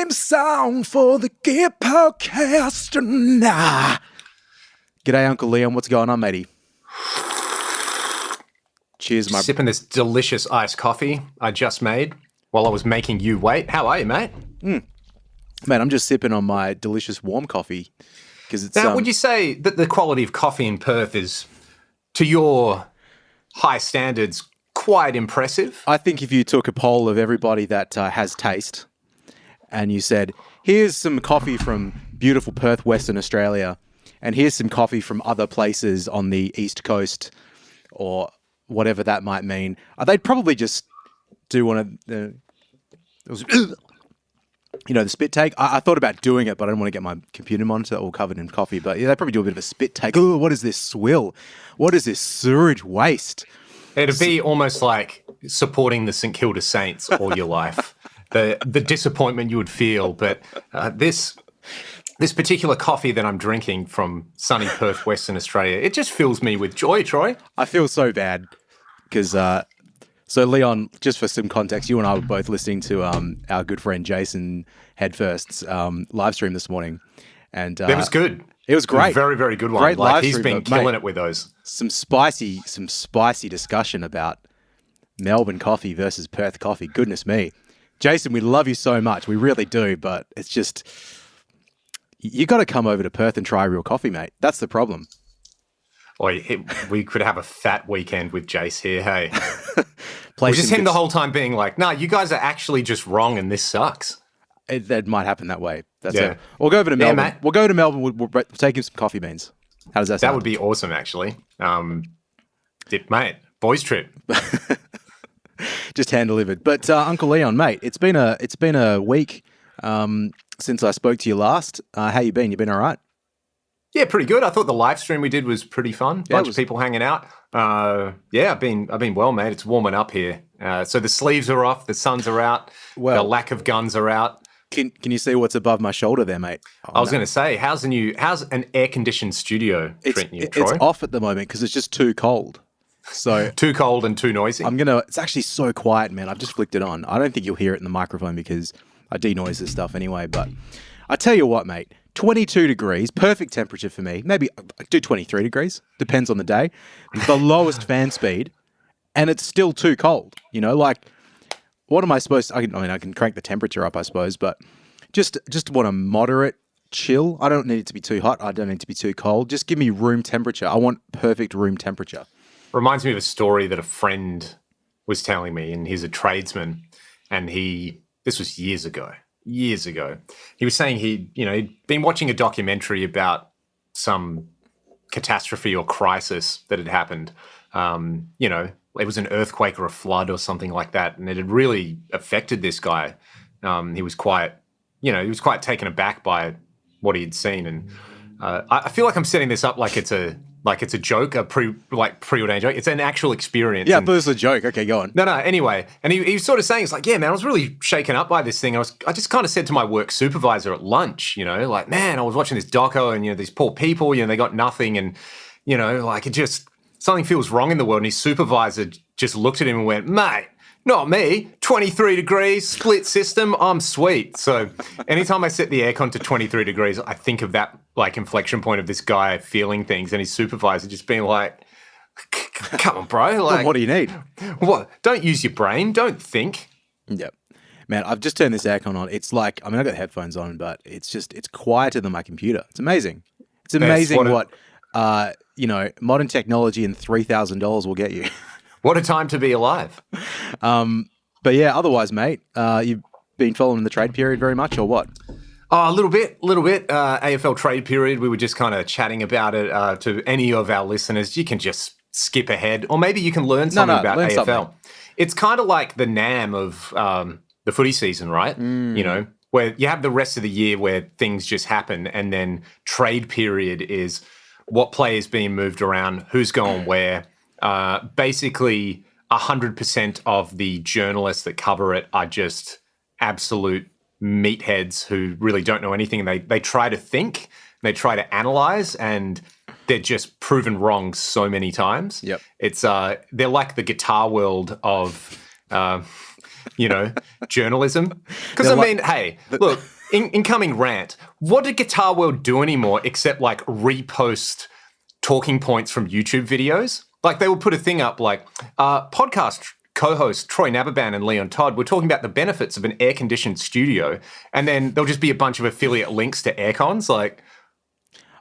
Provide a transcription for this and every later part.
theme song for the Gear Podcast. Nah. G'day, Uncle Leon. What's going on, matey? Cheers, my... Sipping this delicious iced coffee I just made while I was making you wait. How are you, mate? Mate, I'm just sipping on my delicious warm coffee. It's, now, would you say that the quality of coffee in Perth is, to your high standards, quite impressive? I think if you took a poll of everybody that has taste and you said, here's some coffee from beautiful Perth, Western Australia, and here's some coffee from other places on the East Coast or whatever that might mean, they'd probably just do one of the... the spit take. I thought about doing it, but I don't want to get my computer monitor all covered in coffee. But yeah, they probably do a bit of a spit take. Oh, what is this swill? What is this sewage waste? It'd be almost like supporting the St Kilda Saints all your life. The disappointment you would feel. But this particular coffee that I'm drinking from sunny Perth, Western Australia, it just fills me with joy, Troy. I feel so bad because... So, Leon, just for some context, you and I were both listening to our good friend Jason Headfirst's live stream this morning. And it was good. It was great. It was a very, very good one. Great live he's stream, been killing it with those. Some spicy discussion about Melbourne coffee versus Perth coffee. Goodness me. Jason, we love you so much. We really do. But it's just, you got to come over to Perth and try real coffee, mate. That's the problem. We could have a fat weekend with Jace here, hey? Just him the whole time being like, no, you guys are actually just wrong and this sucks. That might happen that way. That's it. We'll go over to Melbourne. Mate. We'll go to Melbourne. We'll take him some coffee beans. How does that sound? That would be awesome, actually. Mate, boys trip. Just hand-delivered. But Uncle Leon, mate, it's been a week since I spoke to you last. How you been? You been all right? Yeah, pretty good. I thought the live stream we did was pretty fun. Bunch of people hanging out. I've been well, mate. It's warming up here. So the sleeves are off, the suns are out, the lack of guns are out. Can you see what's above my shoulder there, mate? I was going to say, how's an air-conditioned studio treating you, Troy? It's off at the moment because it's just too cold. So too cold and too noisy. It's actually so quiet, man. I've just flicked it on. I don't think you'll hear it in the microphone because I denoise this stuff anyway. But I tell you what, mate. 22 degrees, perfect temperature for me. Maybe I do 23 degrees, depends on the day. The lowest fan speed, and it's still too cold. What am I supposed to... I can crank the temperature up, I suppose, but just want a moderate chill. I don't need it to be too hot. I don't need it to be too cold. Just give me room temperature. I want perfect room temperature. Reminds me of a story that a friend was telling me, and he's a tradesman, and this was years ago. He was saying he'd been watching a documentary about some catastrophe or crisis that had happened. It was an earthquake or a flood or something like that, and it had really affected this guy. He was quite taken aback by what he had seen, and I feel like I'm setting this up like it's a joke, a preordained joke. It's an actual experience. Yeah, but it's a joke. Okay, go on. No. Anyway, and he was sort of saying, it's like, yeah, man, I was really shaken up by this thing. I just kind of said to my work supervisor at lunch, like, man, I was watching this doco, and these poor people, they got nothing, and it just something feels wrong in the world. And his supervisor just looked at him and went, mate, not me. 23 degrees, split system, I'm sweet. So anytime I set the aircon to 23 degrees, I think of that inflection point of this guy feeling things and his supervisor just being like, come on, bro. What do you need? What? Don't use your brain. Don't think. Yep. Man, I've just turned this aircon on. It's like, I've got the headphones on, but it's quieter than my computer. It's amazing. It's amazing what modern technology and $3,000 will get you. What a time to be alive. But yeah, otherwise, mate, you've been following the trade period very much or what? Oh, a little bit. AFL trade period. We were just kind of chatting about it to any of our listeners. You can just skip ahead, or maybe you can learn something about AFL. Something. It's kind of like the NAM of the footy season, right? Where you have the rest of the year where things just happen, and then trade period is what players being moved around, who's going where. Basically, 100% of the journalists that cover it are just absolute meatheads who really don't know anything. They try to think, they try to analyze, and they're just proven wrong so many times. Yep. It's they're like the Guitar World of journalism. Because I mean, hey, look, incoming rant. What did Guitar World do anymore except like repost talking points from YouTube videos? Like they would put a thing up like podcast co-host Troy Nababan and Leon Todd were talking about the benefits of an air-conditioned studio, and then there'll just be a bunch of affiliate links to aircons. Like,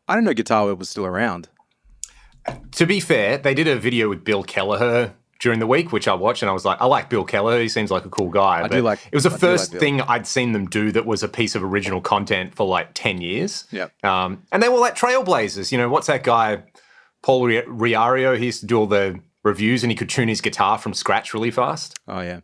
I didn't know Guitar World was still around. To be fair, they did a video with Bill Kelleher during the week, which I watched, and I was like, I like Bill Kelleher. He seems like a cool guy. It was the first thing I'd seen them do that was a piece of original content for like 10 years. Yep. And they were like trailblazers. What's that guy, Paul Riario? He used to do all the reviews, and he could tune his guitar from scratch really fast. Oh, yeah.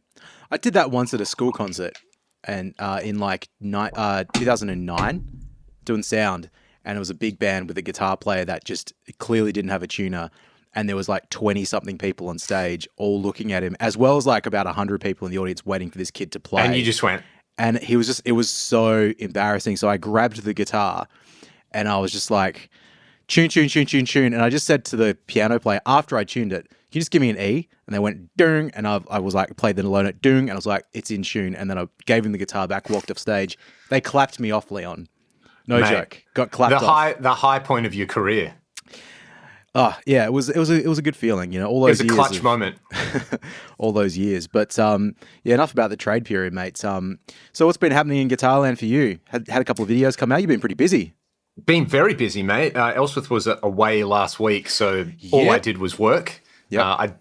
I did that once at a school concert and in like 2009, doing sound. And it was a big band with a guitar player that just clearly didn't have a tuner. And there was like 20-something people on stage all looking at him, as well as like about 100 people in the audience waiting for this kid to play. And you just went. And it was so embarrassing. So I grabbed the guitar and I was just like, tune. And I just said to the piano player after I tuned it, can you just give me an E? And they went, dung. And I was like, played the low note, dung. And I was like, it's in tune. And then I gave him the guitar back, walked off stage. They clapped me off, Leon. No joke. Got clapped off. The high point of your career. Oh, yeah, it was a good feeling, all those years. It was a clutch moment. All those years. But yeah, enough about the trade period, mate. So what's been happening in Guitarland for you? Had a couple of videos come out. You've been pretty busy. Been very busy, mate. Elspeth was away last week, so all I did was work. Yep. I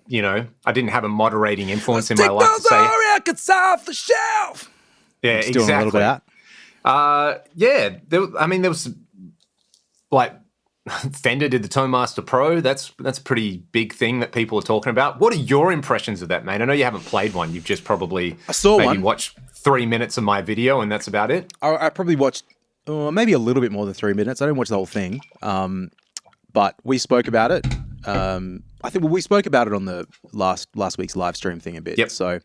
didn't have a moderating influence in my life to say. Records off the shelf. Yeah, Just exactly. Doing a little bit of that. Yeah, there was like Fender did the Tonemmaster Pro. That's a pretty big thing that people are talking about. What are your impressions of that, mate? I know you haven't played one. You've just probably watched 3 minutes of my video, and that's about it. I probably watched maybe a little bit more than 3 minutes. I didn't watch the whole thing, but we spoke about it. I think we spoke about it on the last week's live stream thing a bit. Yep. So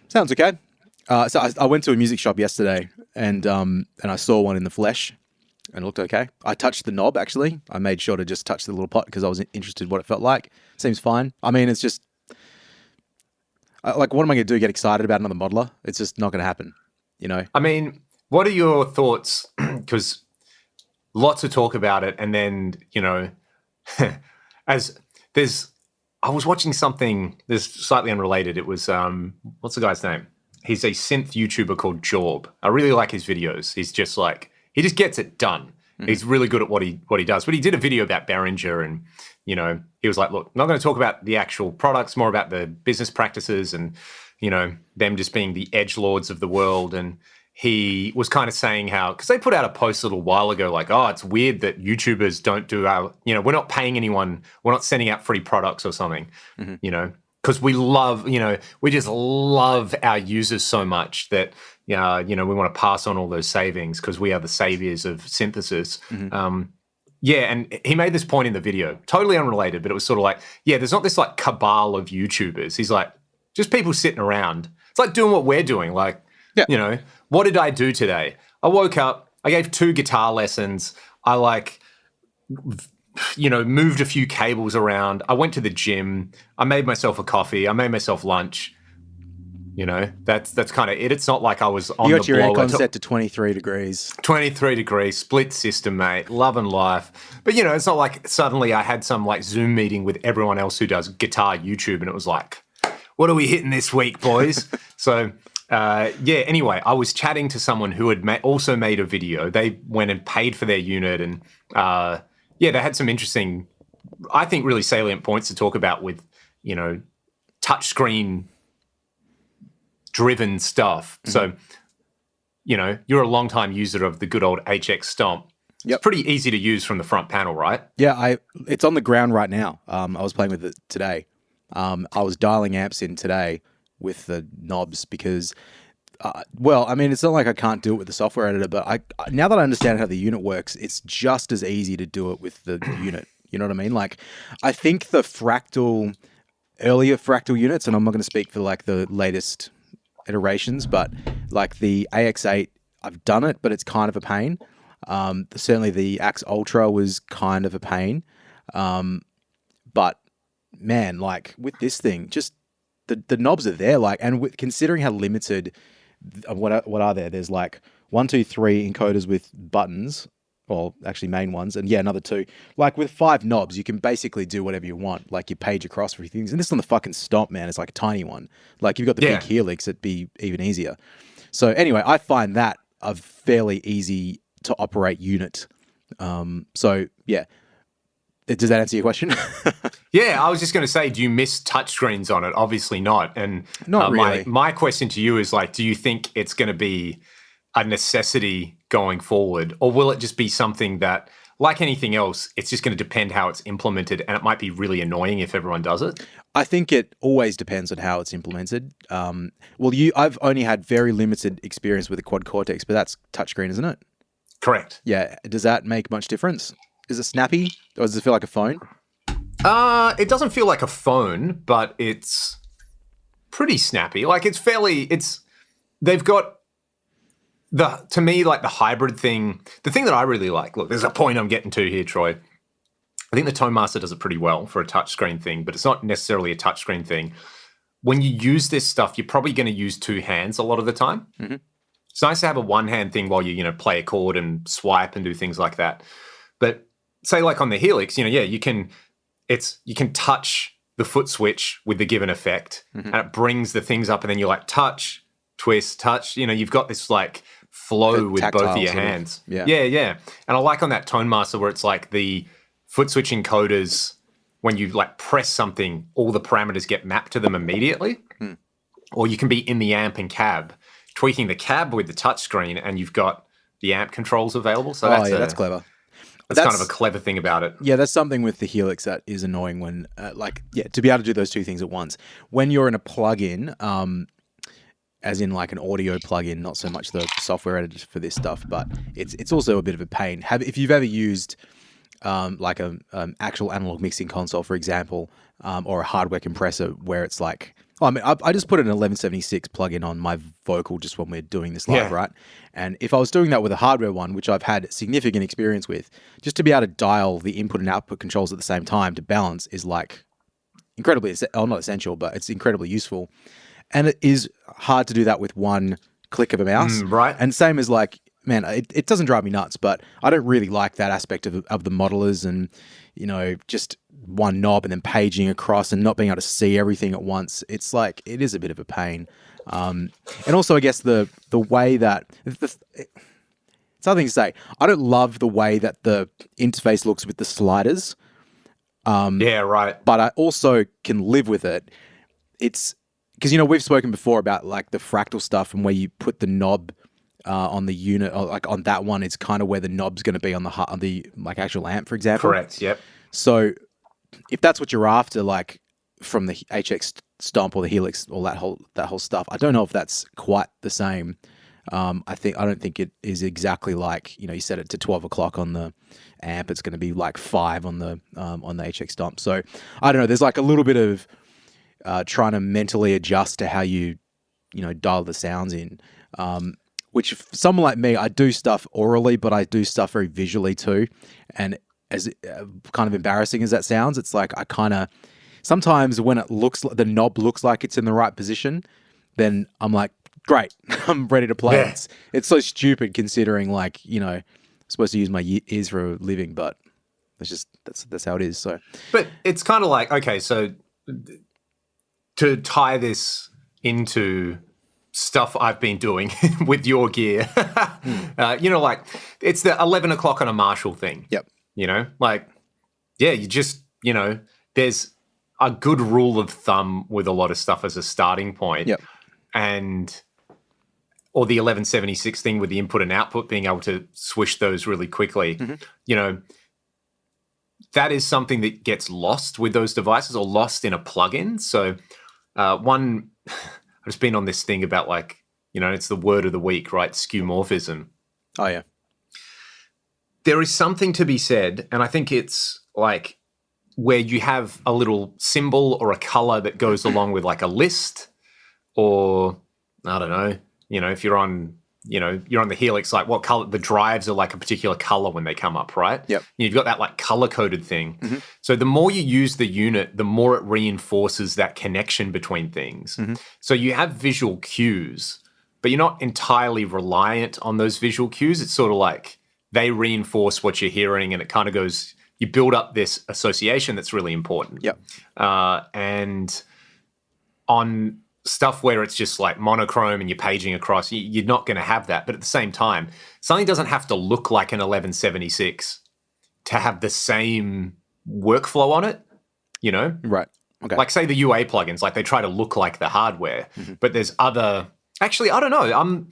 sounds okay. So I went to a music shop yesterday and I saw one in the flesh and it looked okay. I touched the knob, actually. I made sure to just touch the little pot because I was interested in what it felt like. Seems fine. I mean, it's just like, what am I going to do? Get excited about another modeler? It's just not going to happen, I mean, what are your thoughts? Because lots of talk about it, and then, I was watching something that's slightly unrelated. It was, what's the guy's name? He's a synth YouTuber called Jorb. I really like his videos. He's just like, he just gets it done. Mm-hmm. He's really good at what he does. But he did a video about Behringer and, he was like, look, I'm not going to talk about the actual products, more about the business practices and, them just being the edgelords of the world. And he was kind of saying how, because they put out a post a little while ago, like, oh, it's weird that YouTubers don't do our, we're not paying anyone, we're not sending out free products or something, because we love, we just love our users so much that, we want to pass on all those savings because we are the saviors of synthesis. Mm-hmm. And he made this point in the video, totally unrelated, but it was sort of like, there's not this like cabal of YouTubers. He's like, just people sitting around. It's like doing what we're doing. Like, what did I do today? I woke up, I gave 2 guitar lessons. I moved a few cables around. I went to the gym. I made myself a coffee. I made myself lunch. That's kind of it. It's not like I was on the blower. You got your aircon set to 23 degrees. 23 degrees, split system, mate. Love and life. But, it's not like suddenly I had some like Zoom meeting with everyone else who does guitar YouTube and it was like, what are we hitting this week, boys? So, anyway, I was chatting to someone who had also made a video. They went and paid for their unit and, they had some interesting, I think, really salient points to talk about with, touchscreen driven stuff. Mm-hmm. So, you're a long-time user of the good old HX Stomp. Yep. It's pretty easy to use from the front panel, right? Yeah, it's on the ground right now. I was playing with it today. I was dialing amps in today with the knobs because, it's not like I can't do it with the software editor, but now that I understand how the unit works, it's just as easy to do it with the unit. You know what I mean? Like, I think the earlier fractal units, and I'm not going to speak for like the latest iterations, but like the AX8, I've done it, but it's kind of a pain. Certainly the Axe Ultra was kind of a pain. But man, like with this thing, just the knobs are there, like, and considering how limited, what are there? There's like 1, 2, 3 encoders with buttons, or actually main ones, and another 2. Like with 5 knobs, you can basically do whatever you want. Like you page across for things, and this on the fucking Stomp, man, it's like a tiny one. Like you've got the big Helix, it'd be even easier. So anyway, I find that a fairly easy to operate unit. So yeah. Does that answer your question? Yeah, I was just going to say, do you miss touchscreens on it? Obviously not. And not really. My question to you is like, do you think it's going to be a necessity going forward, or will it just be something that, like anything else, it's just going to depend how it's implemented, and it might be really annoying if everyone does it? I think it always depends on how it's implemented. I've only had very limited experience with the Quad Cortex, but that's touchscreen, isn't it? Correct. Yeah. Does that make much difference? Is it snappy, or does it feel like a phone? It doesn't feel like a phone, but it's pretty snappy. Like they've got to me, like the hybrid thing, the thing that I really like. Look, there's a point I'm getting to here, Troy. I think the Tone Master does it pretty well for a touchscreen thing, but it's not necessarily a touchscreen thing. When you use this stuff, you're probably going to use 2 hands a lot of the time. Mm-hmm. It's nice to have a one-hand thing while you play a chord and swipe and do things like that. But say like on the Helix, you can touch the foot switch with the given effect, and it brings the things up, and then you like touch, twist, touch. You've got this like flow with both of your hands. Yeah. And I like on that Tone Master where it's like the foot switch encoders, when you like press something, all the parameters get mapped to them immediately. Or you can be in the amp and cab, tweaking the cab with the touchscreen, and you've got the amp controls available. So that's clever. That's kind of a clever thing about it. Yeah, that's something with the Helix that is annoying when, to be able to do those 2 things at once. When you're in a plugin, as in like an audio plugin, not so much the software editor for this stuff, but it's also a bit of a pain. If you've ever used like a actual analog mixing console, for example, or a hardware compressor where it's like, I just put an 1176 plugin on my vocal just when we're doing this live, right? And if I was doing that with a hardware one, which I've had significant experience with, just to be able to dial the input and output controls at the same time to balance is like incredibly, not essential, but it's incredibly useful. And it is hard to do that with one click of a mouse. Right. And same as like, man, it doesn't drive me nuts, but I don't really like that aspect of the modelers and, just one knob and then paging across and not being able to see everything at once. It's like, it is a bit of a pain. And also, I guess the way that it's something to say. I don't love the way that the interface looks with the sliders. Yeah, right. But I also can live with it. It's because, we've spoken before about like the fractal stuff and where you put the knob on the unit, or like on that one, it's kind of where the knob's going to be on the like actual amp, for example. Correct. Yep. So if that's what you're after, like from the HX Stomp or the Helix, or that whole stuff, I don't know if that's quite the same. I don't think it is exactly like, you set it to 12 o'clock on the amp. It's going to be like 5 on the HX Stomp. So I don't know. There's like a little bit of trying to mentally adjust to how you dial the sounds in. Which for someone like me, I do stuff orally, but I do stuff very visually too. And as kind of embarrassing as that sounds, it's like I kind of sometimes when it looks like the knob looks like it's in the right position, then I'm like, great, I'm ready to play. Yeah. It's so stupid considering like, I'm supposed to use my ears for a living, but that's how it is. So, but it's kind of like, okay, so to tie this into stuff I've been doing with your gear, like it's the 11 o'clock on a Marshall thing. Yep. You just, there's a good rule of thumb with a lot of stuff as a starting point. Yep. Or the 1176 thing with the input and output, being able to swish those really quickly. Mm-hmm. That is something that gets lost with those devices or lost in a plugin. So I've just been on this thing about like, it's the word of the week, right? Skeuomorphism. Oh, yeah. There is something to be said, and I think it's like where you have a little symbol or a color that goes along with like a list, or I don't know, if you're on you're on the Helix, like what color, the drives are like a particular color when they come up, right? Yep. You've got that like color coded thing. So the more you use the unit, the more it reinforces that connection between things. So you have visual cues, but you're not entirely reliant on those visual cues. It's sort of like they reinforce what you're hearing, and it kind of goes, you build up this association that's really important. Yep. And on stuff where it's just like monochrome and you're paging across, you're not going to have that. But at the same time, something doesn't have to look like an 1176 to have the same workflow on it, Right. Okay. Like say the UA plugins, like they try to look like the hardware, but there's other, actually, I don't know.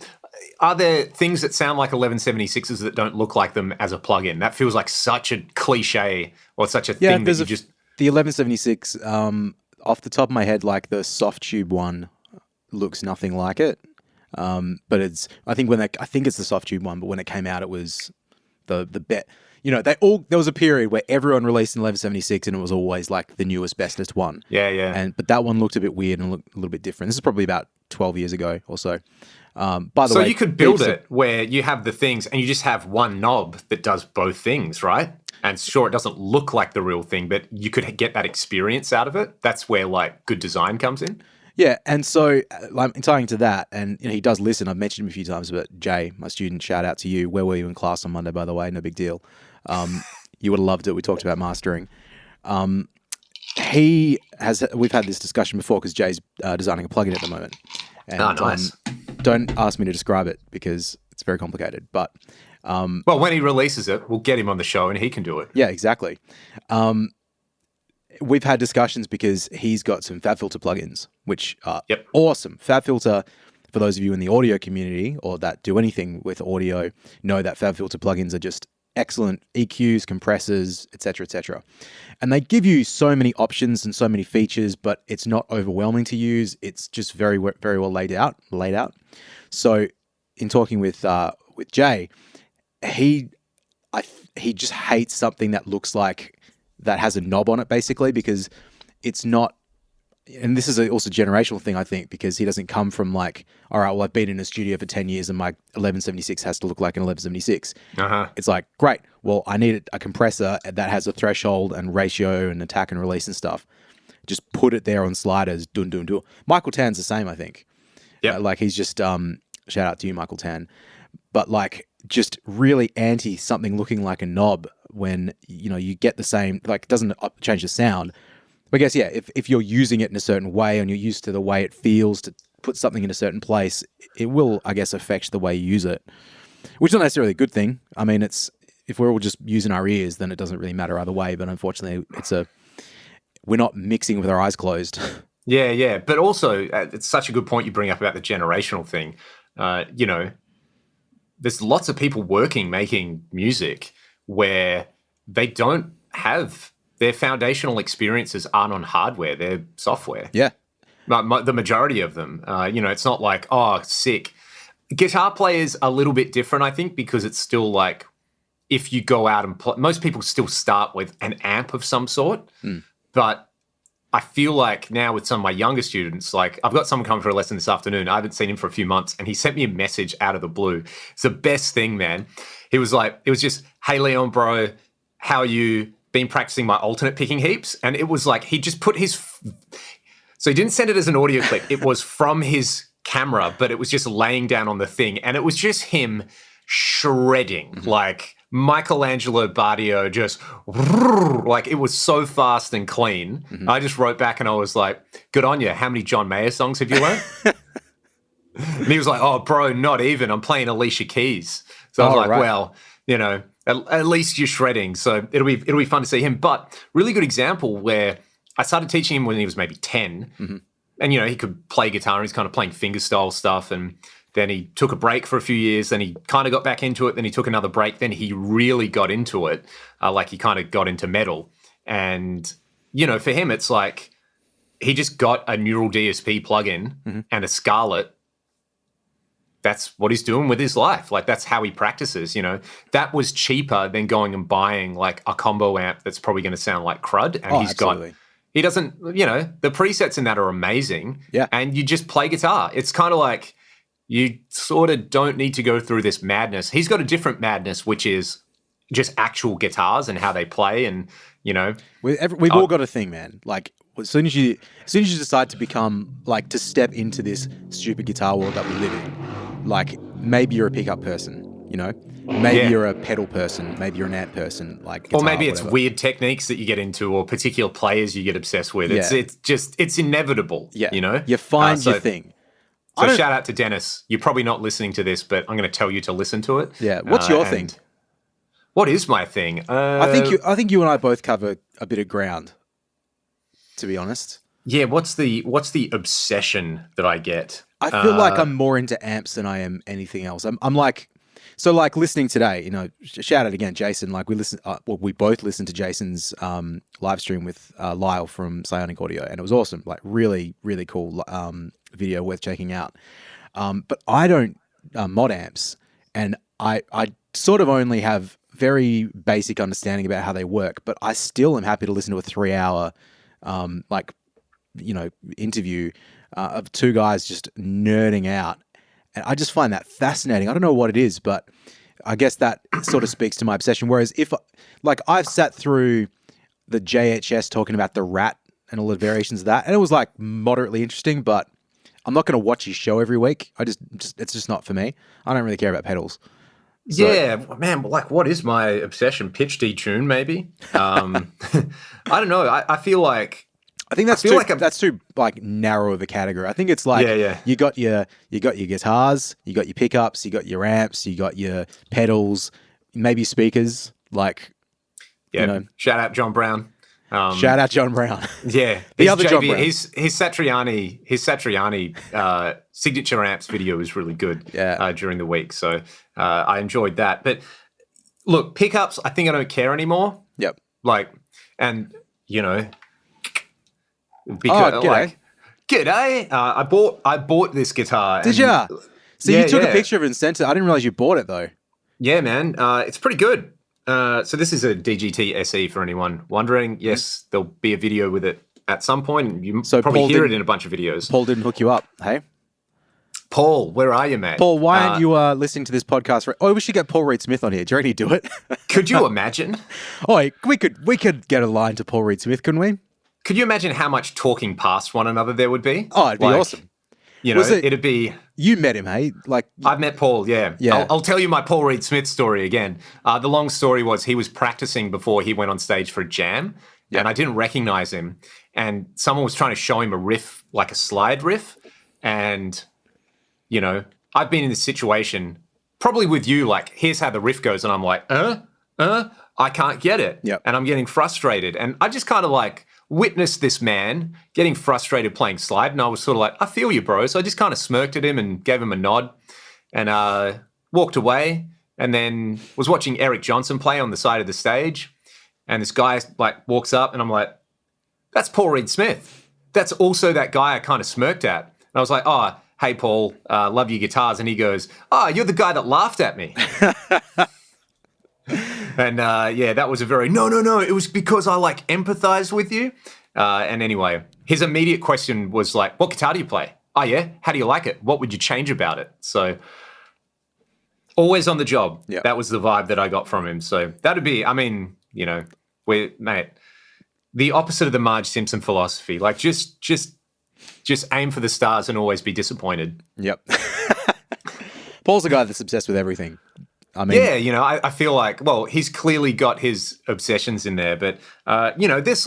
Are there things that sound like 1176s that don't look like them as a plugin? That feels like such a cliche or such a thing that you just... The 1176, off the top of my head, like the soft tube one looks nothing like it. But it's, I think it's the soft tube one, but when it came out, it was the bet. There was a period where everyone released an 1176 and it was always like the newest, bestest one. Yeah. But that one looked a bit weird and looked a little bit different. This is probably about 12 years ago or so. By the way, you could build it where you have the things and you just have one knob that does both things, right? And sure, it doesn't look like the real thing, but you could get that experience out of it. That's where like good design comes in. Yeah, and so like tying to that, and he does listen. I've mentioned him a few times, but Jay, my student, shout out to you. Where were you in class on Monday, by the way? No big deal. You would have loved it. We talked about mastering. We've had this discussion before because Jay's designing a plugin at the moment. And, nice. Don't ask me to describe it because it's very complicated. But well, when he releases it, we'll get him on the show and he can do it. Yeah, exactly. We've had discussions because he's got some FabFilter plugins, which are awesome. FabFilter, for those of you in the audio community or that do anything with audio, know that FabFilter plugins are just excellent EQs, compressors, etc., etc. And they give you so many options and so many features, but it's not overwhelming to use. It's just very, very well laid out. So, in talking with Jay, he just hates something that looks like that has a knob on it, basically, because it's not. And this is also a generational thing, I think, because he doesn't come from like, all right, well, I've been in a studio for 10 years and my 1176 has to look like an 1176. It's like, great, well, I need a compressor that has a threshold and ratio and attack and release and stuff. Just put it there on sliders, dun. Michael Tan's the same, I think. Yeah. Like he's just, shout out to you, Michael Tan. But like just really anti something looking like a knob when, you get the same, like it doesn't change the sound. But I guess, yeah, if you're using it in a certain way and you're used to the way it feels to put something in a certain place, it will, I guess, affect the way you use it, which is not necessarily a good thing. I mean, if we're all just using our ears, then it doesn't really matter either way. But unfortunately, we're not mixing with our eyes closed. Yeah. But also, it's such a good point you bring up about the generational thing. There's lots of people making music where they don't have... Their foundational experiences aren't on hardware; they're software. Yeah, the majority of them. It's not like, oh, sick. Guitar players are a little bit different, I think, because it's still like if you go out and play, most people still start with an amp of some sort. But I feel like now with some of my younger students, like I've got someone coming for a lesson this afternoon. I haven't seen him for a few months, and he sent me a message out of the blue. It's the best thing, man. He was like, it was just, "Hey, Leon, bro, how are you? Been practicing my alternate picking heaps," and it was like he just put so he didn't send it as an audio clip. It was from his camera, but it was just laying down on the thing, and it was just him shredding like Michelangelo Bardio, just like it was so fast and clean. I just wrote back and I was like, "Good on you. How many John Mayer songs have you learned?" And he was like, "Oh, bro, not even. I'm playing Alicia Keys." So I was like, right. Well, at least you're shredding, so it'll be fun to see him. But really good example where I started teaching him when he was maybe 10, and he could play guitar. And he's kind of playing fingerstyle stuff, and then he took a break for a few years. Then he kind of got back into it. Then he took another break. Then he really got into it, like he kind of got into metal. And for him, it's like he just got a Neural DSP plugin and a Scarlett. That's what he's doing with his life. Like that's how he practices, That was cheaper than going and buying like a combo amp that's probably going to sound like crud. And he doesn't, the presets in that are amazing. Yeah. And you just play guitar. It's kind of like, You sort of don't need to go through this madness. He's got a different madness, which is just actual guitars and how they play, and we've all got a thing, man. Like as soon as you decide to become like to step into this stupid guitar world that we live in, like maybe you're a pickup person, maybe you're a pedal person, maybe you're an amp person, like guitar, or maybe it's whatever. weird techniques that you get into, or particular players you get obsessed with. It's inevitable. You find your thing. So shout out to Dennis. You're probably not listening to this, but I'm going to tell you to listen to it. Yeah. What's your thing? What is my thing? I think you and I both cover a bit of ground, to be honest. Yeah. What's the obsession that I get? I feel like I'm more into amps than I am anything else. I'm like, so like listening today, shout out again, Jason. Like we both listened to Jason's live stream with Lyle from Psionic Audio, and it was awesome. Like really, really cool video worth checking out. But I don't mod amps, and I sort of only have very basic understanding about how they work, but I still am happy to listen to a 3-hour interview of two guys just nerding out. And I just find that fascinating. I don't know what it is, but I guess that sort of speaks to my obsession. Whereas I've sat through the JHS talking about the Rat and all the variations of that, and it was like moderately interesting, but I'm not going to watch his show every week. It's just not for me. I don't really care about pedals. So, yeah, man. Like, what is my obsession? Pitch detune, maybe. I don't know. I feel like that's too like narrow of a category. I think it's like you got your guitars, you got your pickups, you got your amps, you got your pedals, maybe speakers. Like, shout out John Brown. Shout out John Brown. Yeah, the other John Brown. His Satriani signature amps video was really good. During the week, so I enjoyed that. But look, pickups, I think I don't care anymore. Yep. Like, and because g'day. I bought this guitar. Did ya? So you took a picture of it and sent it. I didn't realize you bought it though. Yeah, man. It's pretty good. So this is a DGT SE for anyone wondering. Yes, there'll be a video with it at some point. You probably hear it in a bunch of videos. Paul didn't hook you up, hey? Paul, where are you, mate? Paul, why aren't you listening to this podcast? We should get Paul Reed Smith on here. Do you reckon he'd do it? Could you imagine? We could get a line to Paul Reed Smith, couldn't we? Could you imagine how much talking past one another there would be? Oh, it'd be awesome. It'd be... You met him, hey? I've met Paul, yeah. I'll tell you my Paul Reed Smith story again. The long story was he was practicing before he went on stage for a jam, and I didn't recognize him. And someone was trying to show him a riff, like a slide riff. And, I've been in this situation, probably with you, like, here's how the riff goes. And I'm like, I can't get it. Yep. And I'm getting frustrated. And I just kind of witnessed this man getting frustrated playing slide, and I was sort of like, I feel you, bro. So I just kind of smirked at him and gave him a nod and walked away, and then was watching Eric Johnson play on the side of the stage, and this guy walks up, and I'm like, that's Paul Reed Smith. That's also that guy I kind of smirked at. And I was like, oh, hey, Paul, love your guitars. And he goes, oh, you're the guy that laughed at me. And that was a very, no, it was because I empathize with you. And anyway, his immediate question was like, what guitar do you play? Oh yeah, how do you like it? What would you change about it? So always on the job. Yep. That was the vibe that I got from him. So that'd be, mate, the opposite of the Marge Simpson philosophy. Like just aim for the stars and always be disappointed. Yep. Paul's a guy that's obsessed with everything. I mean, I feel like, well, he's clearly got his obsessions in there, but, this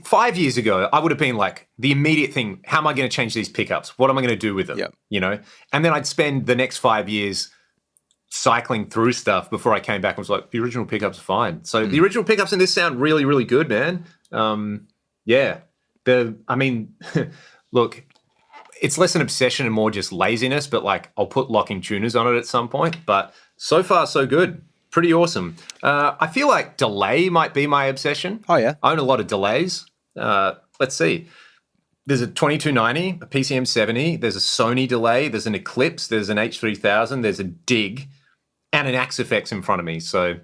5 years ago, I would have been like, the immediate thing, how am I going to change these pickups? What am I going to do with them? Yep. And then I'd spend the next 5 years cycling through stuff before I came back and was like, the original pickups are fine. So the original pickups in this sound really, really good, man. Look, it's less an obsession and more just laziness, but I'll put locking tuners on it at some point. But so far, so good. Pretty awesome. I feel like delay might be my obsession. Oh, yeah. I own a lot of delays. Let's see. There's a 2290, a PCM 70, there's a Sony delay, there's an Eclipse, there's an H3000, there's a Dig, and an Axe-Fx in front of me. So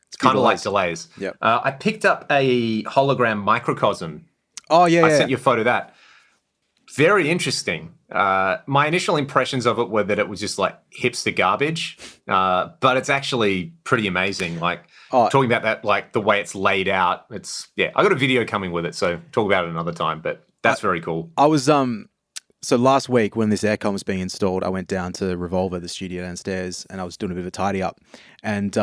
it's kind of like delays. Yep. I picked up a hologram microcosm. Oh, yeah, I sent you a photo of that. Very interesting. My initial impressions of it were that it was just like hipster garbage, but it's actually pretty amazing. Like talking about that, like the way it's laid out. I got a video coming with it, so talk about it another time. But that's very cool. I was so last week when this aircon was being installed, I went down to Revolver, the studio downstairs, and I was doing a bit of a tidy up. And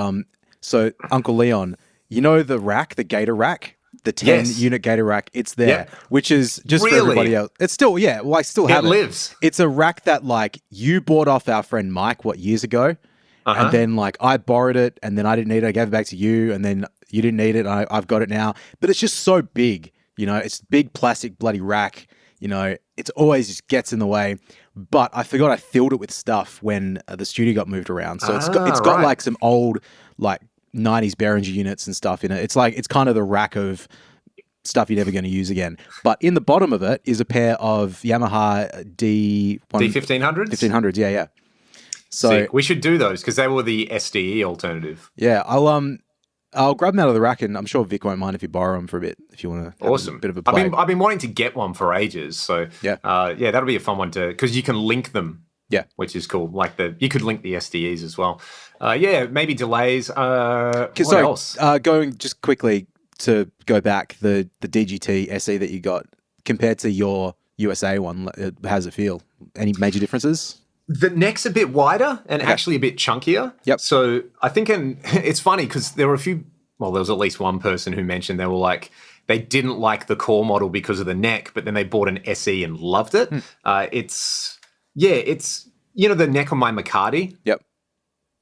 so Uncle Leon, you know the rack, the Gator rack? The 10-unit Gator rack, it's there, which is just for everybody else. It's still, I still have it. It lives. It's a rack that, like, you bought off our friend Mike, years ago? And then, like, I borrowed it, and then I didn't need it. I gave it back to you, and then you didn't need it, and I've got it now. But it's just so big, it's big plastic bloody rack. It's always just gets in the way. But I forgot I filled it with stuff when the studio got moved around. So it's got like, some old, like, 90s Behringer units and stuff in it. It's kind of the rack of stuff you're never going to use again. But in the bottom of it is a pair of Yamaha D1500s? 1500s, yeah. So sick. We should do those because they were the SDE alternative. Yeah, I'll grab them out of the rack, and I'm sure Vic won't mind if you borrow them for a bit if you want to. Awesome. A bit of a play. I've been wanting to get one for ages, so that'll be a fun one because you can link them. Yeah, which is cool. Like you could link the SDEs as well. Maybe delays. What else? Going just quickly to go back, the DGT SE that you got compared to your USA one, how does it feel? Any major differences? The neck's a bit wider and actually a bit chunkier. Yep. So I think, and it's funny because there were there was at least one person who mentioned they were like, they didn't like the core model because of the neck, but then they bought an SE and loved it. It's the neck on my Macati. Yep.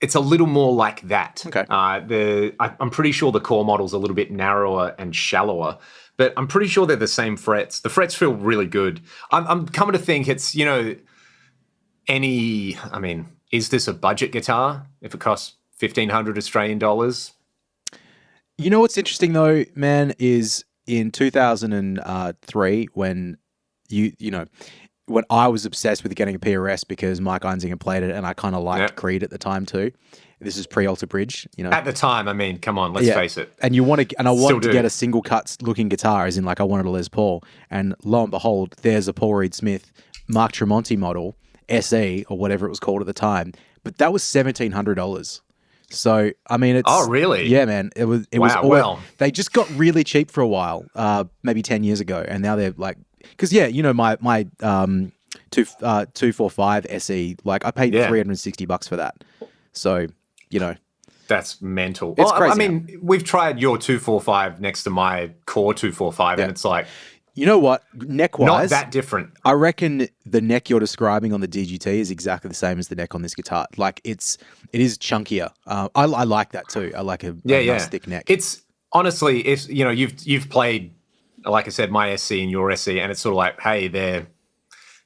It's a little more like that. Okay. I'm pretty sure the core model's a little bit narrower and shallower, but I'm pretty sure they're the same frets. The frets feel really good. I'm coming to think it's, is this a budget guitar if it costs 1,500 Australian dollars? You know what's interesting though, man, is in 2003 when when I was obsessed with getting a PRS because Mike Einzinger played it and I kind of liked Creed at the time too. This is pre-Alter Bridge, At the time, come on, let's face it. And I wanted to get a single cut looking guitar, as in like I wanted a Les Paul. And lo and behold, there's a Paul Reed Smith Mark Tremonti model, SE or whatever it was called at the time. But that was $1,700. So, it's... Oh, really? Yeah, man. It was they just got really cheap for a while, maybe 10 years ago. And now they're like... Because, my 245 SE, like I paid $360 for that. So, That's mental. It's crazy. We've tried your 245 next to my core 245 and it's like... You know what? Neck-wise... Not that different. I reckon the neck you're describing on the DGT is exactly the same as the neck on this guitar. Like, it is chunkier. I like that too. I like a nice thick neck. It's... Honestly, if you've played, like I said, my SC and your SC, and it's sort of like, hey, they're...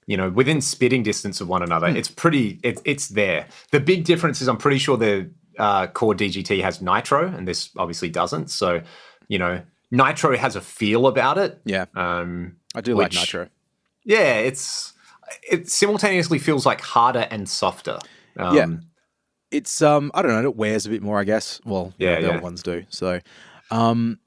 within spitting distance of one another. It's pretty... It's there. The big difference is I'm pretty sure the core DGT has nitro, and this obviously doesn't. So, nitro has a feel about it. Yeah. I do like nitro. Yeah, it simultaneously feels like harder and softer. It's I don't know, it wears a bit more, I guess. Well, the other ones do. So I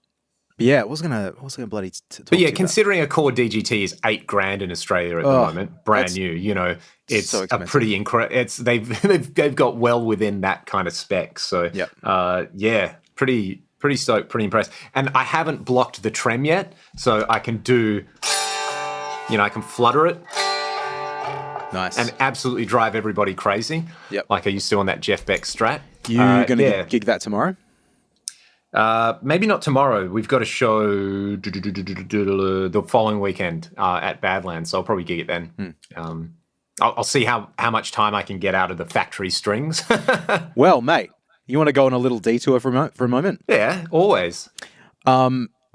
was gonna bloody talk But to you considering a core DGT is $8,000 in Australia at the moment, brand new, it's so a pretty incredible. They've got well within that kind of spec. So pretty stoked, pretty impressed. And I haven't blocked the trem yet, so I can do, I can flutter it. Nice. And absolutely drive everybody crazy. Yep. Like I used to on that Jeff Beck Strat. You going to gig that tomorrow? Maybe not tomorrow. We've got a show the following weekend at Badlands, so I'll probably gig it then. I'll see how much time I can get out of the factory strings. Well, mate, you want to go on a little detour for a moment? Yeah, always.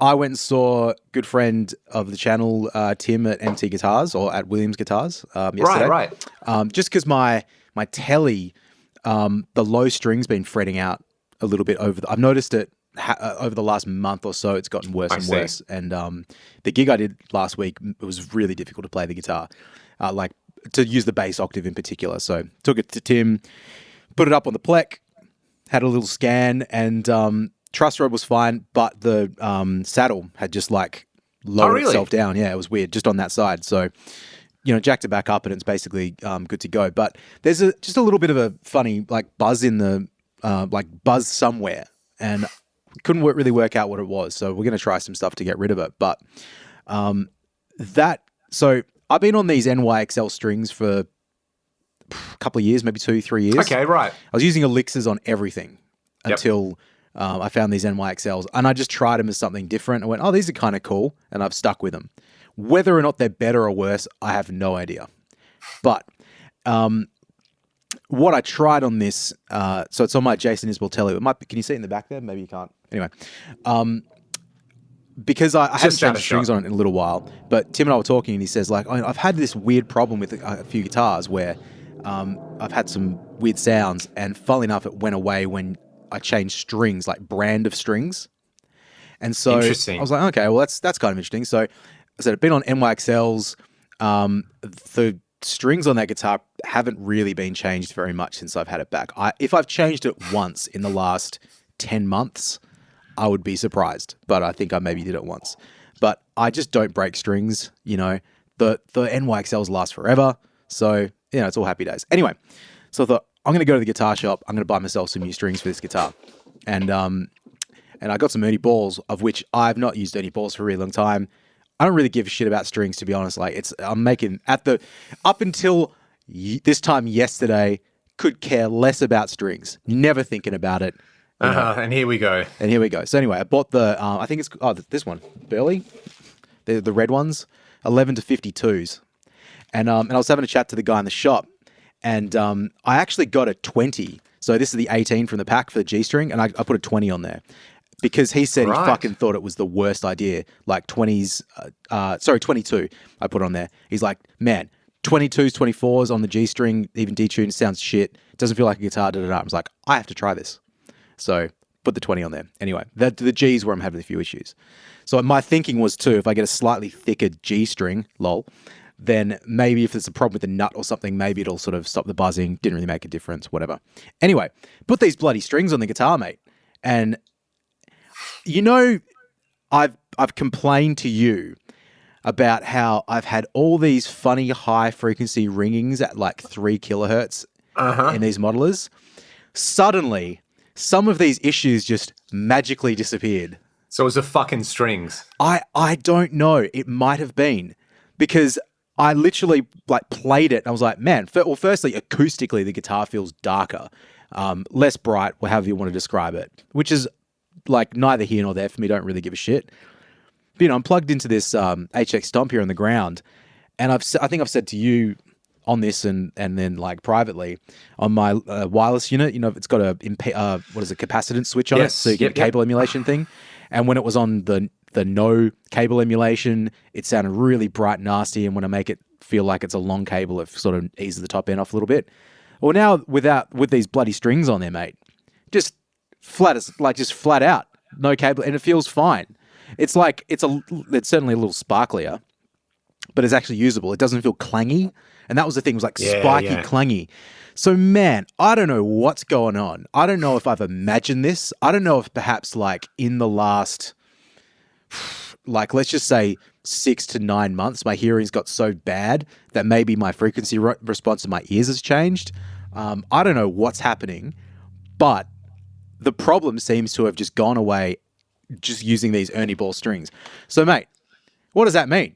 I went and saw a good friend of the channel, Tim, at MT Guitars or at Williams Guitars yesterday. Right. Just because my telly, the low string's been fretting out a little bit I've noticed it over the last month or so. It's gotten worse and worse. And the gig I did last week, it was really difficult to play the guitar, like to use the bass octave in particular. So took it to Tim, put it up on the plec, had a little scan, and truss rod was fine, but the saddle had just like lowered itself down. Yeah, it was weird, just on that side. So jacked it back up and it's basically good to go. But there's just a little bit of a funny like buzz in the buzz somewhere, and couldn't really work out what it was. So we're going to try some stuff to get rid of it. But so I've been on these NYXL strings for a couple of years, maybe 2-3 years. Okay, right. I was using Elixirs on everything until I found these NYXLs, and I just tried them as something different. I went, oh, these are kind of cool, and I've stuck with them. Whether or not they're better or worse, I have no idea. But what I tried on this, so it's on my Jason Isbell telly. Can you see it in the back there? Maybe you can't. Anyway, because I haven't changed strings on it in a little while, but Tim and I were talking, and he says, like, I've had this weird problem with a few guitars where I've had some weird sounds, and funnily enough, it went away when I changed strings, like brand of strings. And so I was like, okay, well, that's kind of interesting. So I said, I've been on NYXLs. The strings on that guitar haven't really been changed very much since I've had it back. If I've changed it once in the last 10 months, I would be surprised. But I think I maybe did it once. But I just don't break strings. The NYXLs last forever. So, it's all happy days. Anyway, so I thought, I'm going to go to the guitar shop. I'm going to buy myself some new strings for this guitar. And I got some Ernie balls, of which I've not used Ernie balls for a really long time. I don't really give a shit about strings, to be honest. Like up until this time yesterday, could care less about strings. Never thinking about it. And here we go. So anyway, I bought I think it's this one, Burley, the red ones, 11 to 52s, and I was having a chat to the guy in the shop, and I actually got a 20. So this is the 18 from the pack for the G string, and I put a 20 on there. Because he said he fucking thought it was the worst idea. Like 22 I put on there. He's like, man, 22s, 24s on the G string, even detuned, sounds shit. It doesn't feel like a guitar, I was like, I have to try this. So put the 20 on there. Anyway, the G's where I'm having a few issues. So my thinking was too, if I get a slightly thicker G string, then maybe if there's a problem with the nut or something, maybe it'll sort of stop the buzzing. Didn't really make a difference, whatever. Anyway, put these bloody strings on the guitar, mate. And I've complained to you about how I've had all these funny high frequency ringings at like 3 kilohertz in these modelers. Suddenly, some of these issues just magically disappeared. So it was the fucking strings. I don't know. It might have been because I literally like played it and I was like, man, firstly, acoustically, the guitar feels darker, less bright, or however you want to describe it, which is like neither here nor there for me. Don't really give a shit. But, I'm plugged into this HX Stomp here on the ground, and I think I've said to you on this and then like privately on my wireless unit, it's got a capacitance switch on it, so you get a cable emulation thing. And when it was on the no cable emulation, it sounded really bright, and nasty, and when I make it feel like it's a long cable, it sort of eases the top end off a little bit. Well, now with these bloody strings on there, mate, just flat out, no cable, and it feels fine. It's like it's certainly a little sparklier, but it's actually usable. It doesn't feel clangy, and that was the thing. It was like spiky, clangy. So man, I don't know what's going on. I don't know if I've imagined this. I don't know if perhaps like in the last, like let's just say 6 to 9 months, my hearing's got so bad that maybe my frequency response to my ears has changed. I don't know what's happening, but the problem seems to have just gone away just using these Ernie Ball strings. So, mate, what does that mean?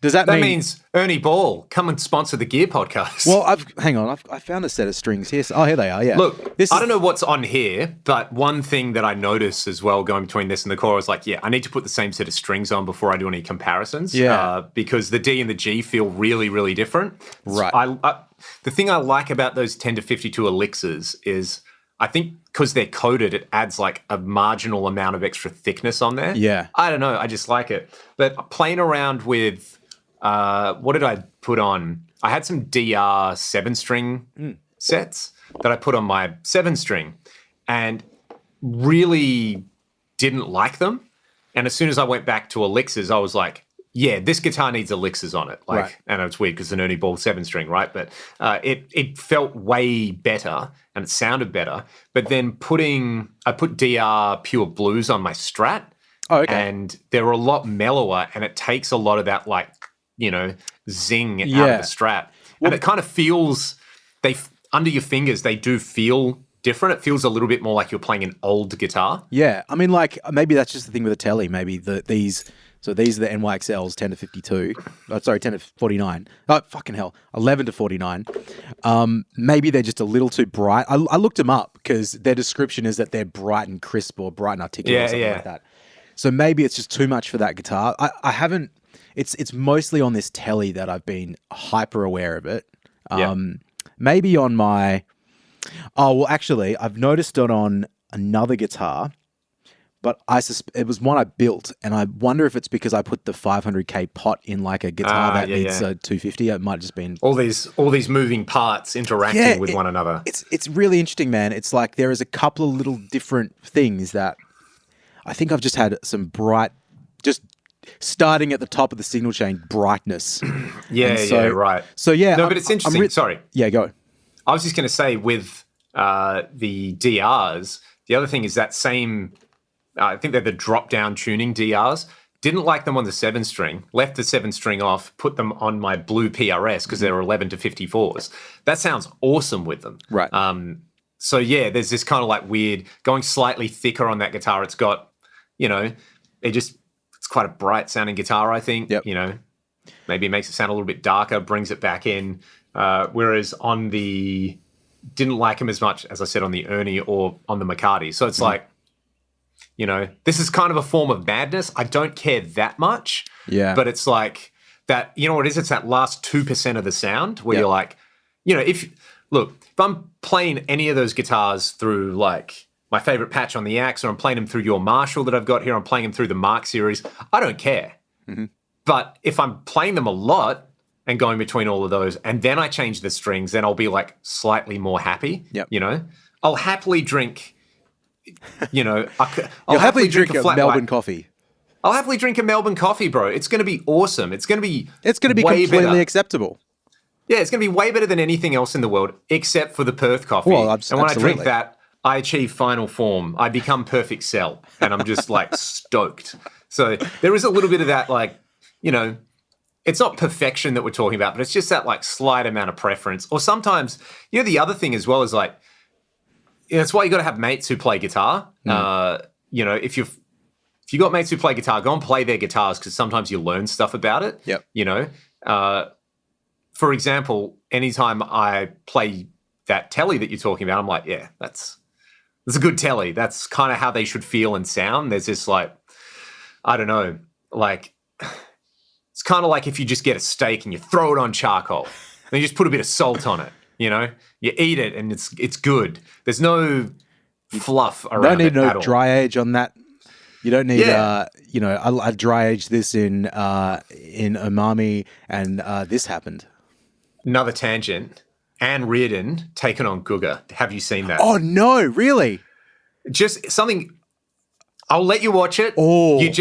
Does that mean... That means Ernie Ball, come and sponsor the Gear Podcast. Well, I found a set of strings here. Here they are, yeah. Look, I don't know what's on here, but one thing that I noticed as well going between this and the Core was like, I need to put the same set of strings on before I do any comparisons. Yeah. Because the D and the G feel really, really different. Right. The thing I like about those 10 to 52 Elixirs is... I think because they're coated, it adds like a marginal amount of extra thickness on there. Yeah. I don't know. I just like it. But playing around with, what did I put on? I had some DR 7-string sets that I put on my 7-string and really didn't like them. And as soon as I went back to Elixirs, I was like, yeah, this guitar needs Elixirs on it. Like, right. And it's weird because it's an Ernie Ball 7-string, right? But it felt way better and it sounded better. But then I put DR Pure Blues on my Strat. Oh, okay. And they're a lot mellower and it takes a lot of that, like, zing out of the strap. And it kind of feels, under your fingers, they do feel different. It feels a little bit more like you're playing an old guitar. Yeah. I mean, like, maybe that's just the thing with the Tele. Maybe these are the NYXLs, 10 to 52. Oh, sorry, 10 to 49. Oh, fucking hell. 11 to 49. Maybe they're just a little too bright. I looked them up because their description is that they're bright and crisp or bright and articulate or something like that. So maybe it's just too much for that guitar. I haven't... It's mostly on this Tele that I've been hyper aware of it. Maybe on my... Oh, well, actually, I've noticed it on another guitar, but it was one I built, and I wonder if it's because I put the 500K pot in like a guitar that needs a 250. It might have just been... All these moving parts interacting with one another. It's really interesting, man. It's like there is a couple of little different things that I think I've just had some bright... Just starting at the top of the signal chain, brightness. Right. So, yeah. No, but it's interesting. Sorry. Yeah, go. I was just going to say with the DRs, the other thing is that same, I think they're the drop-down tuning DRs. Didn't like them on the 7-string, left the 7-string off, put them on my blue PRS because they're 11 to 54s. That sounds awesome with them. Right. So, yeah, there's this kind of like weird, going slightly thicker on that guitar. It's got, it's quite a bright sounding guitar, I think. Yep. Maybe it makes it sound a little bit darker, brings it back in. Whereas on the, didn't like them as much, as I said, on the Ernie or on the McCarty. So it's like, this is kind of a form of madness. I don't care that much. Yeah. But it's like that, what it is? It's that last 2% of the sound where you're like, if I'm playing any of those guitars through like my favorite patch on the Axe, or I'm playing them through your Marshall that I've got here, I'm playing them through the Mark series, I don't care. Mm-hmm. But if I'm playing them a lot and going between all of those, and then I change the strings, then I'll be like slightly more happy. Yep. I'll happily drink, You'll happily drink a Melbourne coffee. I'll happily drink a Melbourne coffee, bro. It's going to be awesome. It's going to be completely acceptable. Yeah, it's going to be way better than anything else in the world, except for the Perth coffee. Well, and when I drink that, I achieve final form. I become perfect cell, and I'm just like stoked. So there is a little bit of that, like, it's not perfection that we're talking about, but it's just that like slight amount of preference. Or sometimes, the other thing as well is like, that's why you got to have mates who play guitar. If you got mates who play guitar, go and play their guitars, because sometimes you learn stuff about it. Yep. For example, anytime I play that Tele that you're talking about, I'm like, yeah, that's a good Tele. That's kind of how they should feel and sound. There's this like, I don't know, like, it's kind of like if you just get a steak and you throw it on charcoal, and you just put a bit of salt on it, you eat it and it's good. There's no fluff around it. Don't need no dry age on that. You don't need, I dry aged this in umami, and this happened. Another tangent. Anne Reardon taken on Guga. Have you seen that? Oh, no, really? Just something, I'll let you watch it. Oh. It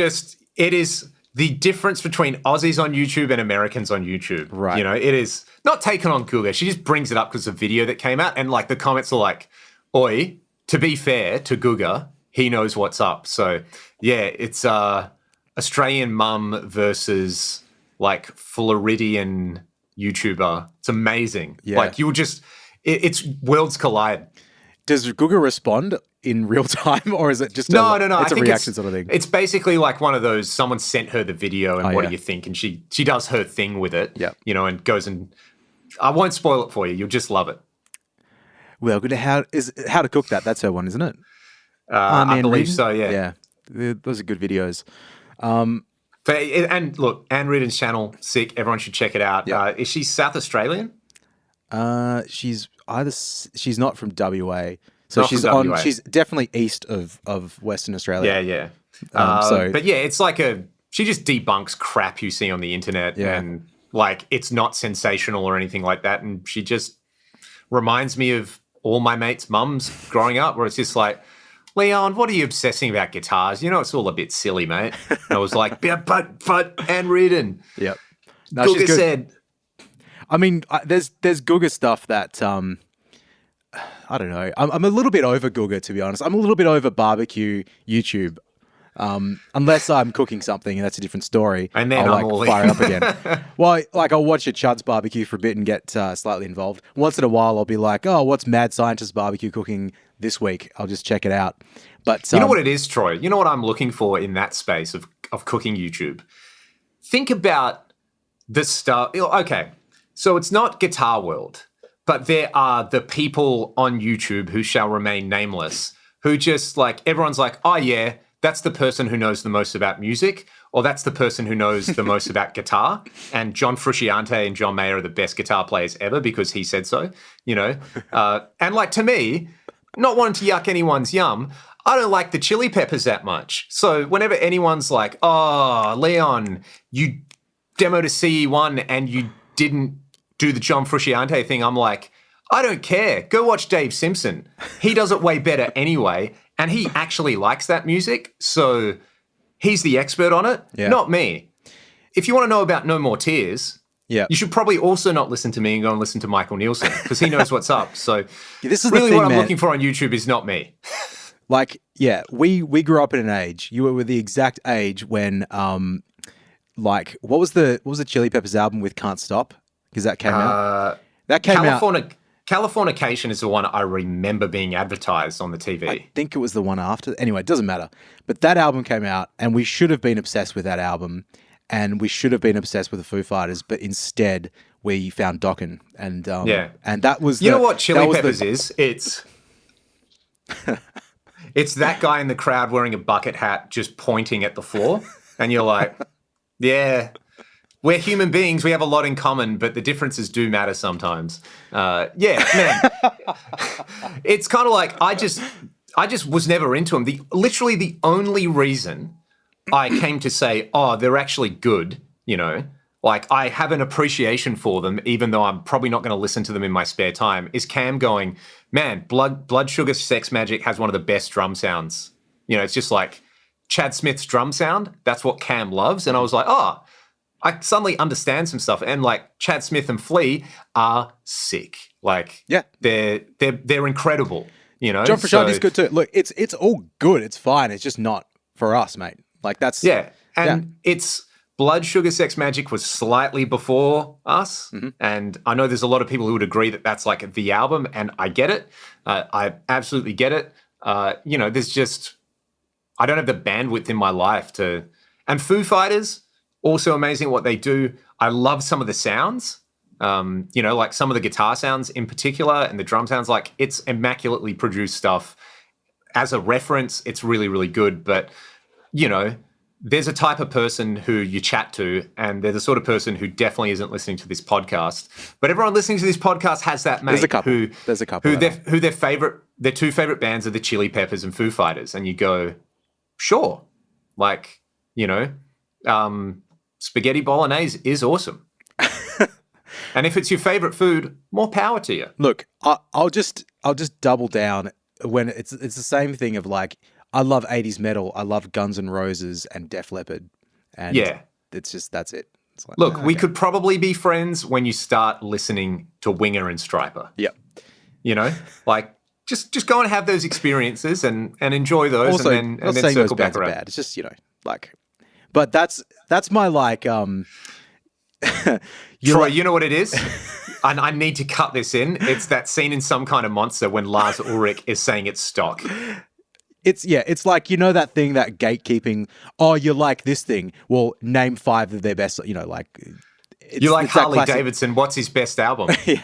is the difference between Aussies on YouTube and Americans on YouTube. Right. It is not taken on Guga. She just brings it up because of the video that came out, and like the comments are like, oi, to be fair to Guga, he knows what's up. So yeah, it's Australian mum versus like Floridian YouTuber. It's amazing. Yeah. Like it's worlds collide. Does Guga respond in real time, or is it just no? It's a reaction sort of thing? It's basically like one of those, someone sent her the video and what do you think? And she does her thing with it, and goes and, I won't spoil it for you. You'll just love it. Well, good. How to cook that? That's her one, isn't it? I believe so, yeah. Yeah, those are good videos. And look, Anne Reardon's channel, sick. Everyone should check it out. Yep. Is she South Australian? She's not from WA, so she's definitely east of Western Australia. Yeah. But yeah, it's like she just debunks crap you see on the internet, and like it's not sensational or anything like that. And she just reminds me of all my mates' mums growing up, where it's just like, Leon, what are you obsessing about guitars? It's all a bit silly, mate. And I was like, yeah, but Anne Reardon. Yep. No, Guga said. I mean, there's Guga stuff that I don't know. I'm a little bit over Guga, to be honest. I'm a little bit over barbecue YouTube. Unless I'm cooking something and that's a different story. And then I'll all fire it up again. Well, like I'll watch a Chud's barbecue for a bit and get slightly involved. Once in a while, I'll be like, oh, what's Mad Scientist barbecue cooking this week? I'll just check it out. But you know what it is, Troy? You know what I'm looking for in that space of cooking YouTube? Think about the stuff. Okay, so it's not Guitar World, but there are the people on YouTube who shall remain nameless, who just like, everyone's like, oh yeah, that's the person who knows the most about music, or that's the person who knows the most about guitar. And John Frusciante and John Mayer are the best guitar players ever because he said so, you know? And like, to me, not wanting to yuck anyone's yum, I don't like the Chili Peppers that much. So whenever anyone's like, oh, Leon, you demoed a CE1 and you didn't do the John Frusciante thing, I'm like, I don't care. Go watch Dave Simpson. He does it way better anyway, and he actually likes that music, so he's the expert on it, not me. If you want to know about No More Tears, you should probably also not listen to me and go and listen to Michael Nielsen, because he knows what's up. So this is really the thing, what I'm man. looking for on YouTube is not me. Like, yeah, we grew up in an age. You were the exact age when, like, what was the Chili Peppers album with Can't Stop? Because that came out. That came out. Californication is the one I remember being advertised on the TV. I think it was the one after. Anyway, it doesn't matter. But that album came out, and we should have been obsessed with that album, and we should have been obsessed with the Foo Fighters, but instead we found Dokken, and and that was you know what Chili Peppers is? It's that guy in the crowd wearing a bucket hat just pointing at the floor, and you're like, yeah. We're human beings. We have a lot in common, but the differences do matter sometimes. Man. It's kind of like I just was never into them. Literally the only reason I came to say, oh, they're actually good, you know, like I have an appreciation for them, even though I'm probably not going to listen to them in my spare time, is Cam going, man, Blood Sugar Sex Magik has one of the best drum sounds. You know, it's just like Chad Smith's drum sound. That's what Cam loves. And I was like, oh, I suddenly understand some stuff, and like Chad Smith and Flea are sick. Like, they're incredible. You know, John Frusciante's good too. Look, it's all good. It's fine. It's just not for us, mate. Like that's it's Blood Sugar Sex Magik was slightly before us, and I know there's a lot of people who would agree that that's like the album, and I get it. I absolutely get it. You know, there's just I don't have the bandwidth in my life to, and Foo Fighters. Also amazing what they do. I love some of the sounds, you know, like some of the guitar sounds in particular and the drum sounds. Like it's immaculately produced stuff. As a reference, it's really, really good. But, you know, there's a type of person who you chat to, and they're the sort of person who definitely isn't listening to this podcast. But everyone listening to this podcast has that mate. There's a couple. Who their two favorite bands are the Chili Peppers and Foo Fighters. And you go, sure. Like, you know, spaghetti bolognese is awesome. And if it's your favorite food, more power to you. Look, I'll just double down when it's the same thing of like, I love 80s metal. I love Guns N' Roses and Def Leppard. And it's just, that's it. It's like, look, we could probably be friends when you start listening to Winger and Stryper. Yep. You know, like just go and have those experiences and enjoy those, also, and then circle back around. Bad. It's just, you know, like, but that's my like Troy, you know what it is? And I need to cut this in. It's that scene in Some Kind of Monster when Lars Ulrich is saying it's stock. It's like, you know, that thing, that gatekeeping, oh, you like this thing. Well, name 5 of their best, you know, like. You like Harley Davidson, what's his best album? Yeah.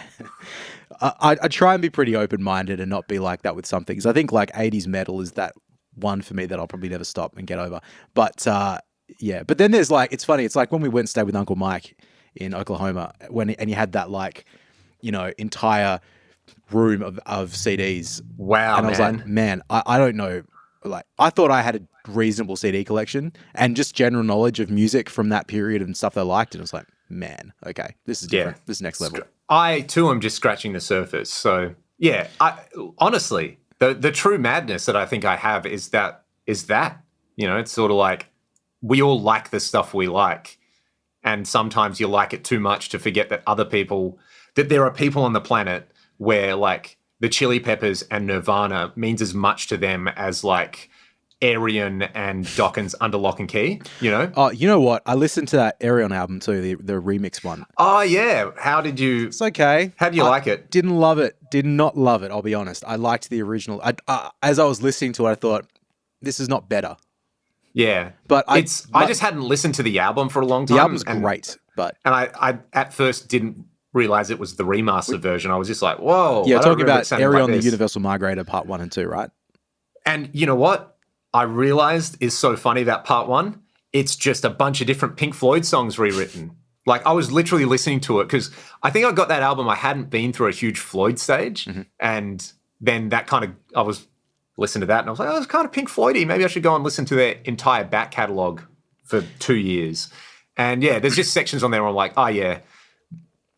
I try and be pretty open-minded and not be like that with some things. I think like 80s metal is that one for me that I'll probably never stop and get over. But but then there's like, it's funny. It's like when we went and stayed with Uncle Mike in Oklahoma and he had that like, you know, entire room of CDs. Wow, and I was like, man, I don't know. Like, I thought I had a reasonable CD collection and just general knowledge of music from that period and stuff I liked. And I was like, man, okay, this is different. This is next level. I too am just scratching the surface. So yeah, honestly, the true madness that I think I have is that, you know, it's sort of like we all like the stuff we like. And sometimes you like it too much to forget that that there are people on the planet where like the Chili Peppers and Nirvana means as much to them as like Arion and Dokkens Under Lock and Key, you know? Oh, you know what? I listened to that Arion album too, the remix one. Oh, yeah. How did you... It's okay. How do you like it? Didn't love it. Did not love it, I'll be honest. I liked the original. As I was listening to it, I thought, this is not better. Yeah. But I just hadn't listened to the album for a long time. The album's great, but... And I at first didn't realize it was the remastered version. I was just like, whoa. Yeah, talking about Arion, the Universal Migrator Part 1 and 2, right? And you know what I realized is so funny about Part 1? It's just a bunch of different Pink Floyd songs rewritten. Like, I was literally listening to it because I think I got that album. I hadn't been through a huge Floyd stage. Mm-hmm. And then that kind of, I was listening to that and I was like, oh, it's kind of Pink Floyd-y. Maybe I should go and listen to their entire back catalogue for 2 years. And yeah, there's just sections on there where I'm like, oh yeah,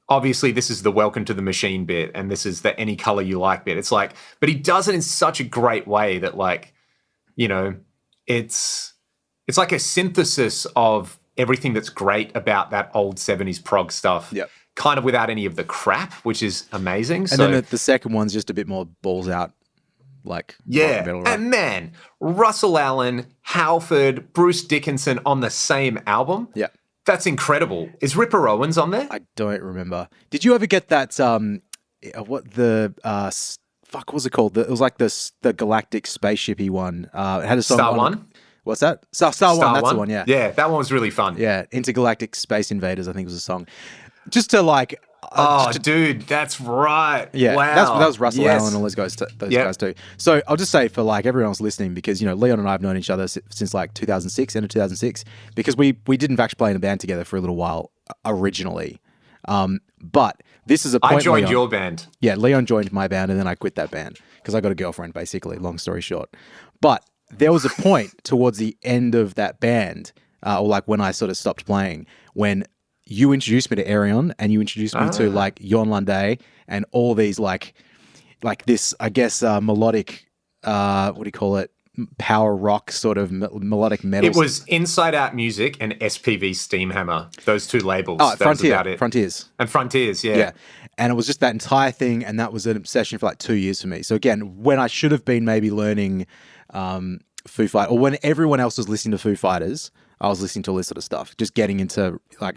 obviously this is the Welcome to the Machine bit and this is the Any Color You Like bit. It's like, but he does it in such a great way that, like, you know, it's like a synthesis of everything that's great about that old 70s prog stuff. Yep. Kind of without any of the crap, which is amazing. And then the second one's just a bit more balls out, like yeah. Metal, right? And man, Russell Allen, Halford, Bruce Dickinson on the same album. Yeah. That's incredible. Is Ripper Owens on there? I don't remember. Did you ever get that? What was it called? It was like the galactic spaceshipy one. It had a song. Star One. What's that? Star One. That's the one. Yeah. Yeah, that one was really fun. Yeah, Intergalactic Space Invaders, I think was a song. Just to like. Dude, that's right. Yeah, wow. that was Russell Allen and all those guys too. So I'll just say for like everyone else listening, because you know Leon and I have known each other since like 2006, end of 2006, because we did in fact play in a band together for a little while originally. But this is a point. I joined your band. Yeah, Leon joined my band and then I quit that band because I got a girlfriend, basically, long story short. But there was a point towards the end of that band, or like when I sort of stopped playing, when you introduced me to Arion and you introduced me to like Jon Landé and all these like this, I guess, melodic, what do you call it? Power rock sort of melodic metal. It was Inside Out Music and SPV Steamhammer, those two labels. Oh, that was about it. Frontiers. And Frontiers, yeah. Yeah. And it was just that entire thing, and that was an obsession for like 2 years for me. So again, when I should have been maybe learning Foo Fighters, or when everyone else was listening to Foo Fighters, I was listening to all this sort of stuff, just getting into like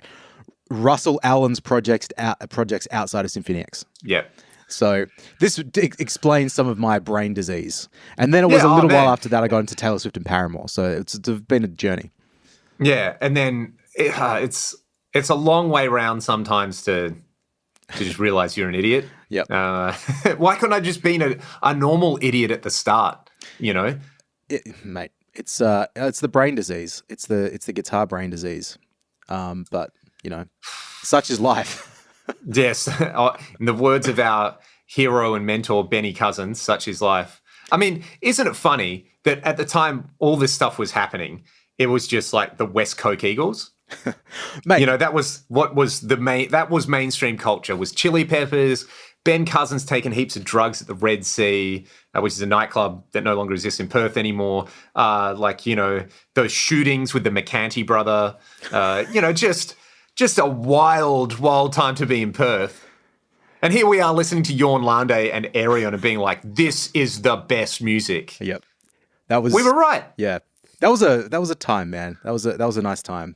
Russell Allen's projects outside of Symphony X. Yeah. So this explains some of my brain disease. And then it was a little while after that I got into Taylor Swift and Paramore. So it's been a journey. Yeah, and then it's a long way round sometimes to just realize you're an idiot. Yep. Why couldn't I just be a normal idiot at the start? You know, mate. It's the brain disease. It's the guitar brain disease. But you know, such is life. Yes. In the words of our hero and mentor, Benny Cousins, such is life. I mean, isn't it funny that at the time all this stuff was happening, it was just like the West Coast Eagles? Mate. You know, that was what was that was mainstream culture, was Chili Peppers, Ben Cousins taking heaps of drugs at the Red Sea, which is a nightclub that no longer exists in Perth anymore. Like, you know, those shootings with the McCanty brother, you know, just a wild time to be in Perth. And here we are listening to Jon Landé and Arion and being like, this is the best music. Yep. We were right. Yeah. That was a time, man. That was a nice time.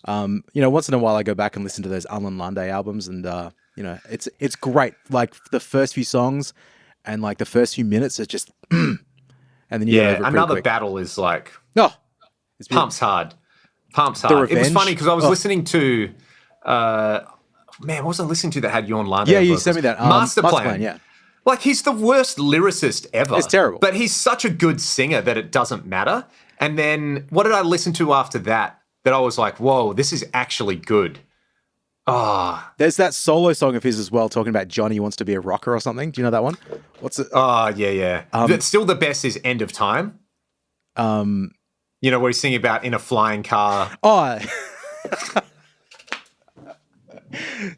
You know, once in a while I go back and listen to those Alan Landé albums and you know, it's great. Like the first few songs and like the first few minutes are just and then you Another Battle is like it's pumps hard. It was funny because I was listening to what was I listening to that had Jon Landé? Yeah, you sent me that. Master Plan. Yeah. Like, he's the worst lyricist ever. It's terrible. But he's such a good singer that it doesn't matter. And then what did I listen to after that I was like, whoa, this is actually good. There's that solo song of his as well, talking about Johnny wants to be a rocker or something. Do you know that one? What's it? Oh, yeah. But still the best is End of Time. You know, where he's singing about in a flying car. Oh.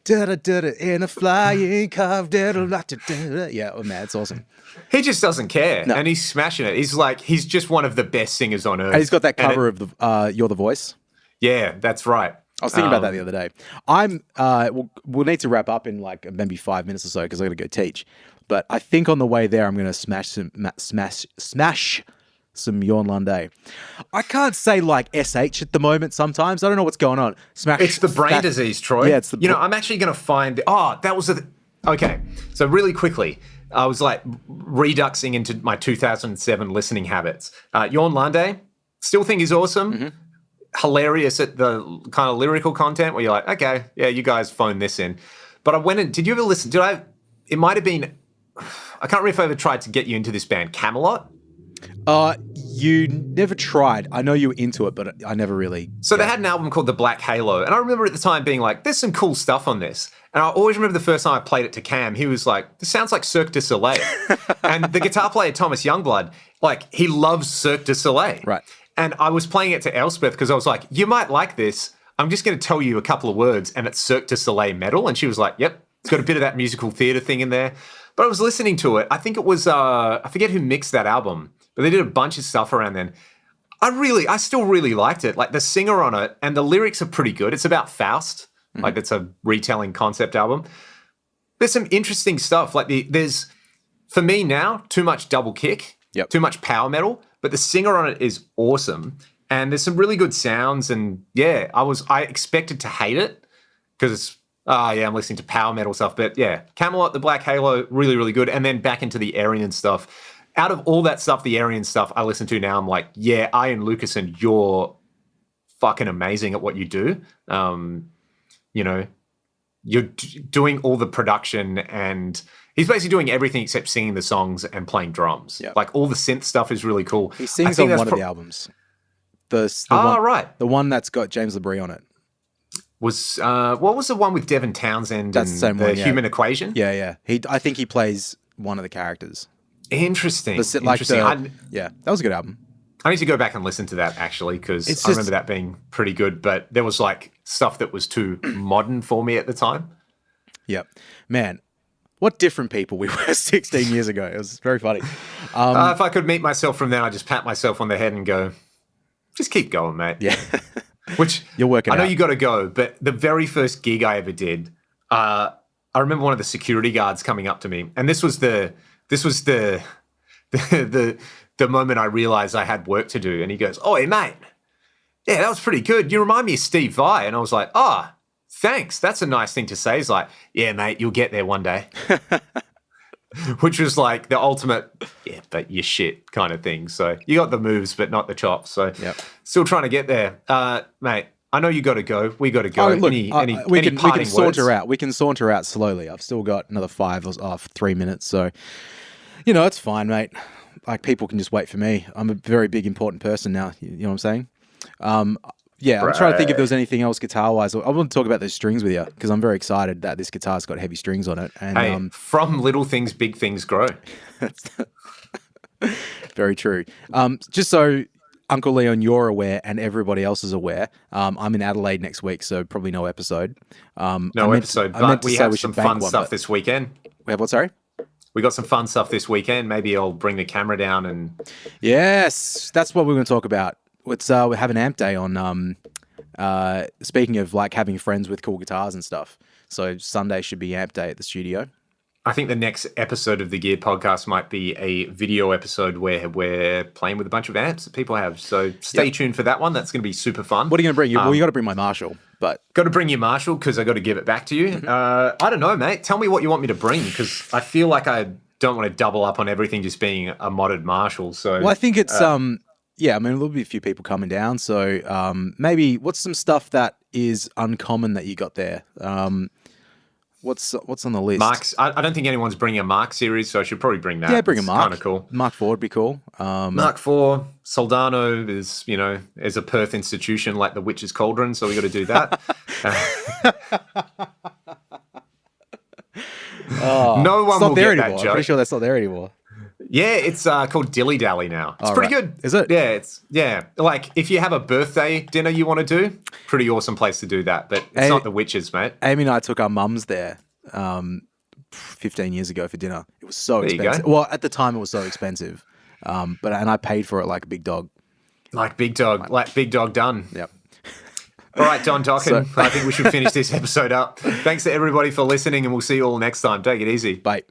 In a flying car. Yeah, oh man, it's awesome. He just doesn't care, No. and he's smashing it. He's just one of the best singers on earth. And he's got that cover of the You're the Voice. Yeah, that's right. I was thinking about that the other day. We'll need to wrap up in like maybe 5 minutes or so because I got to go teach. But I think on the way there, I'm going to smash some Jorn Lundé. I can't say like SH at the moment sometimes. I don't know what's going on. Smash. It's the brain disease, Troy. Yeah, it's the... I'm actually going to find... that was a... Okay, so really quickly, I was like reduxing into my 2007 listening habits. Jorn Lundé, still think he's awesome. Mm-hmm. Hilarious at the kind of lyrical content where you're like, okay, yeah, you guys phoned this in. But I went and... Did you ever listen? It might have been... I can't remember if I ever tried to get you into this band, Camelot. You never tried. I know you were into it, but I never really... So they had an album called The Black Halo, and I remember at the time being like, there's some cool stuff on this. And I always remember the first time I played it to Cam, he was like, this sounds like Cirque du Soleil. And the guitar player, Thomas Youngblood, like, he loves Cirque du Soleil. Right. And I was playing it to Elspeth because I was like, you might like this. I'm just going to tell you a couple of words, and it's Cirque du Soleil metal. And she was like, yep, it's got a bit of that musical theatre thing in there. But I was listening to it. I think it was, I forget who mixed that album, but they did a bunch of stuff around then. I still really liked it. Like the singer on it, and the lyrics are pretty good. It's about Faust. Mm-hmm. Like it's a retelling concept album. There's some interesting stuff. Like there's, for me now, too much double kick, too much power metal, but the singer on it is awesome. And there's some really good sounds. And yeah, I expected to hate it because I'm listening to power metal stuff. But yeah, Camelot, The Black Halo, really, really good. And then back into the Aryan stuff. Out of all that stuff, the Aryan stuff I listen to now, I'm like, yeah, Ian Lucassen, you're fucking amazing at what you do. You're doing all the production, and he's basically doing everything except singing the songs and playing drums. Yep. Like all the synth stuff is really cool. He sings on one of the albums. The one that's got James LeBrie on it. Was what was the one with Devin Townsend? That's the same one, Human Equation? Yeah. I think he plays one of the characters. Interesting. That was a good album. I need to go back and listen to that actually because I remember that being pretty good. But there was like stuff that was too modern for me at the time. Yep, man, what different people we were 16 years ago. It was very funny. If I could meet myself from then, I'd just pat myself on the head and go, "Just keep going, mate." Yeah. Which you're working. I know you got to go, but the very first gig I ever did, I remember one of the security guards coming up to me, and this was the moment I realized I had work to do. And he goes, "Oh, hey, mate, yeah, that was pretty good. You remind me of Steve Vai." And I was like, "Oh, thanks. That's a nice thing to say." He's like, "Yeah, mate, you'll get there one day." Which was like the ultimate, yeah, but you're shit kind of thing. So you got the moves, but not the chops. So still trying to get there. Mate, I know you got to go. We got to go. Look, we can saunter out. We can saunter out slowly. I've still got another 3 minutes. So, it's fine, mate. Like, people can just wait for me. I'm a very big, important person now. You know what I'm saying? I'm trying to think if there was anything else guitar-wise. I want to talk about those strings with you because I'm very excited that this guitar's got heavy strings on it. And from little things, big things grow. Very true. Just so Uncle Leon, you're aware, and everybody else is aware, I'm in Adelaide next week, so probably no episode. But we have some fun stuff this weekend. We have what, sorry? We got some fun stuff this weekend. Maybe I'll bring the camera down and... Yes, that's what we're going to talk about. We have an amp day on, speaking of like having friends with cool guitars and stuff. So Sunday should be amp day at the studio. I think the next episode of the Gear Podcast might be a video episode where we're playing with a bunch of amps that people have. So stay tuned for that one. That's going to be super fun. What are you going to bring? You got to bring my Marshall. But got to bring your Marshall because I got to give it back to you. Mm-hmm. I don't know, mate. Tell me what you want me to bring because I feel like I don't want to double up on everything just being a modded Marshall. So I think it's there'll be a few people coming down. So maybe what's some stuff that is uncommon that you got there? What's on the list? Mark's. I don't think anyone's bringing a Mark series, so I should probably bring that. Yeah, bring a Mark. Kind of cool. Mark IV would be cool. Mark IV, Soldano is a Perth institution like the Witch's Cauldron, so we got to do that. No one will get that joke. I'm pretty sure that's not there anymore. Yeah, it's called Dilly Dally now. It's pretty good. Is it? Yeah. Like if you have a birthday dinner you want to do, pretty awesome place to do that. But it's not the Witches, mate. Amy and I took our mums there 15 years ago for dinner. It was so expensive. Well, at the time it was so expensive. And I paid for it like a big dog. Like big dog done. Yep. All right, Don Dokken, I think we should finish this episode up. Thanks to everybody for listening, and we'll see you all next time. Take it easy. Bye.